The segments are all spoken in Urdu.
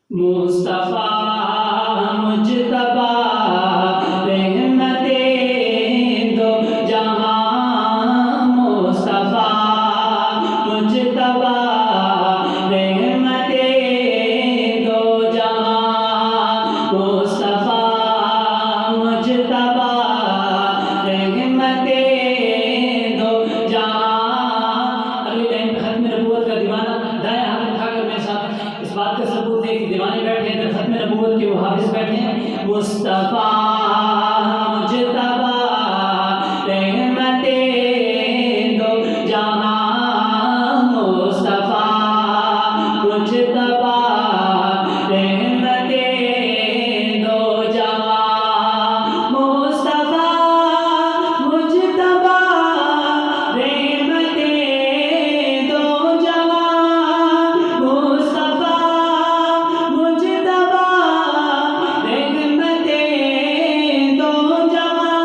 مصطفیٰ مجتبیٰ رحمتِ دو جہاں، مصطفیٰ مجتبیٰ رحمتِ دو جہاں، مصطفیٰ مجتبیٰ رحمتِ دو جہاں۔ اگلی لائن ختم نبوت کا دیوانہ دائیں ہاتھ اٹھا کر میرے ساتھ اس بات کا ثبوت دے کہ دیوانے بیٹھے ہیں تو ختم نبوت کے وہ حافظ بیٹھے ہیں۔ مصطفیٰ مجتبیٰ رحمتِ دو جہاں، مصطفیٰ مجتبیٰ رحمتِ دو جہاں، مصطفیٰ مجتبیٰ رحمتِ دو جہاں، مصطفیٰ مجتبیٰ رحمتِ دو جہاں،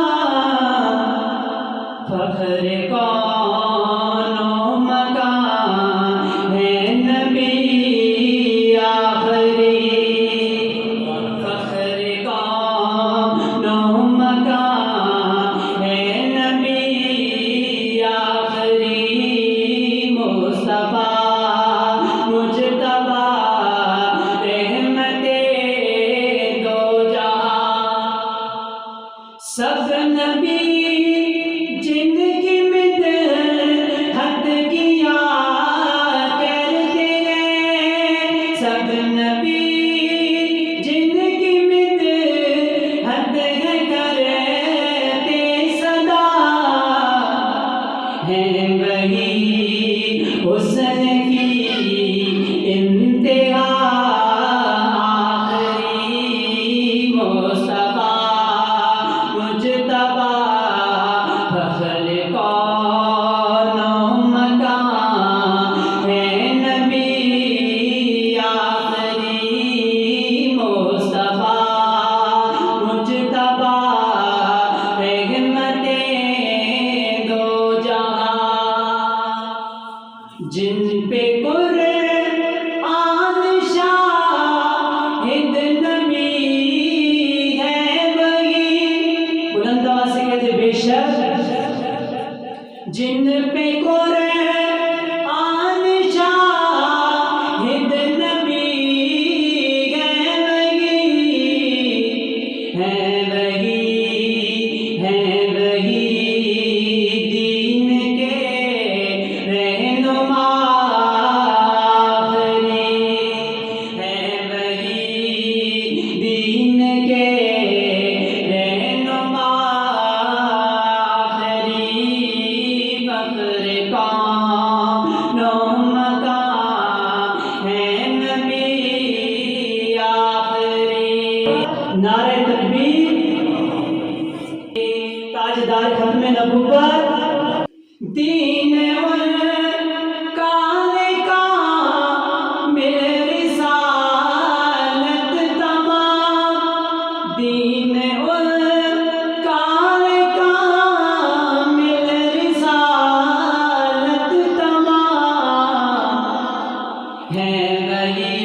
فخر کون و مکان ہے نبی آخری، فخر کون و مکان ہے نبی آخری، مصطفیٰ مجتبیٰ رحمتِ دو جہاں۔ سب نبی جن کی مدحت کیا کرتے ہیں، سب نبی جن کی مدحت کرتے صدا ہیں، وہی حسن کی انتہا آخری، مصطفیٰ مجتبیٰ فخر کون و مکان ہے نبی آخری، مصطفیٰ مجتبیٰ رحمتِ دو جہاں، جن پہ قرآن شاہد نبی ہے، وہی بلند آواز سے کہتے بے شک، جن پہ قرآن شاہد نبی ہے، وہی دین کے رہنما آخری، وہی دین کے رہنما آخری، فخر کون و مکان ہے نبی آخری۔ نعرہ تکبیر، تاجدار ختم نبوت، دین کامل رسالت تمام، دین کامل رسالت تمام، ہے وہی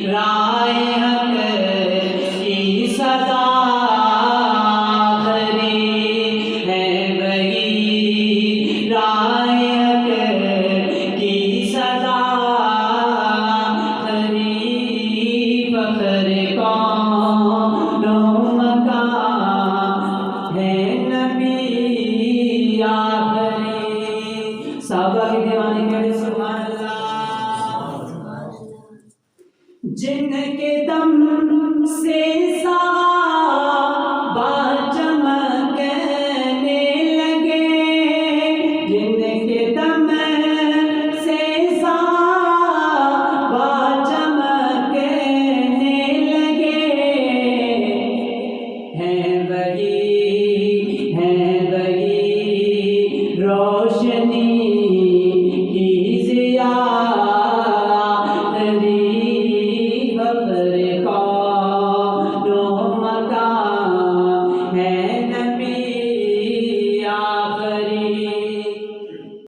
رائے حق کی صدا آخری، ہے وہی رائے حق کی صدا آخری، فخر کون و مکان ہے نبی آخری۔ صحابہ کے دیوانے کہتے سبحان اللہ، جن کے دم سے صحابہ چمکنے لگے، جن کے دم سے صحابہ چمکنے لگے، ہیں وہی روشنی